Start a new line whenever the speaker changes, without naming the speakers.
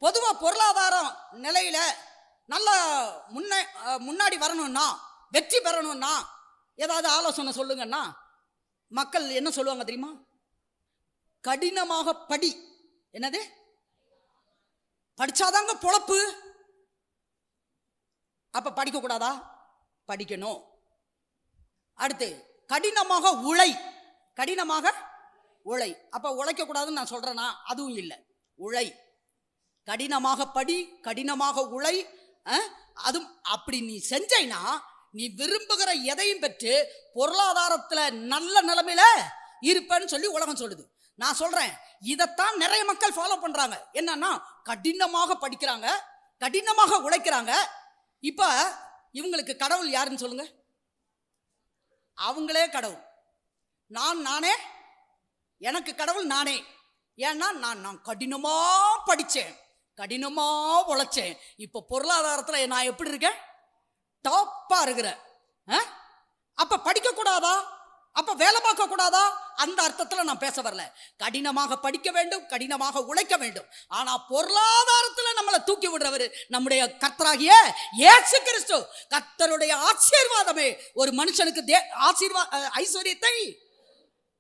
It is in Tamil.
பொதுவாக பொருளாதார நிலையில நல்ல முன்னாடி வரணும்னா, வெற்றி பெறணும்னா ஏதாவது ஆலோசனை சொல்லுங்கன்னா மக்கள் என்ன சொல்லுவாங்க தெரியுமா? கடினமாக படி. என்னது? படிச்சாதாங்க பொழப்பு. அப்ப படிக்க கூடாதா? படிக்கணும். அடுத்து கடினமாக உழை. கடினமாக உழை. அப்ப உழைக்க கூடாதுன்னு நான் சொல்றேனா? அதுவும் இல்லை. உழை. கடினமாக படி, கடினமாக உழை. அதுவும் அப்படி நீ செஞ்சைனா நீ விரும்புகிற எதையும் பெற்று பொருளாதாரத்துல நல்ல நிலைமையில இருப்பேன்னு சொல்லி உலகம் சொல்லுது. நான் சொல்றேன், இதைத்தான் நிறைய மக்கள் ஃபாலோ பண்றாங்க. என்னன்னா, கடினமாக படிக்கிறாங்க, கடினமாக உழைக்கிறாங்க. இப்ப இவங்களுக்கு கடவுள் யாருன்னு சொல்லுங்க? அவங்களே கடவுள். நானே எனக்கு கடவுள் நானே. ஏன்னா நான் கடினமா படிச்சேன், கடினமா உழைச்சேன். இப்ப பொருளாதாரத்துல நான் எப்படி இருக்கேன்? டாப்பா இருக்கிறேன். அப்ப படிக்க கூடாதா? அப்ப வேலை பார்க்க கூடாதா? அந்த அர்த்தத்துல நான் பேச வரல. கடினமாக படிக்க வேண்டும், கடினமாக உழைக்க வேண்டும். ஆனா பொருளாதாரத்துல நம்மளை தூக்கி விடுறவர் நம்முடைய கர்த்தராகிய இயேசு கிறிஸ்து. கர்த்தருடைய ஆசீர்வாதமே ஒரு மனுஷனுக்கு ஐஸ்வர்யத்தை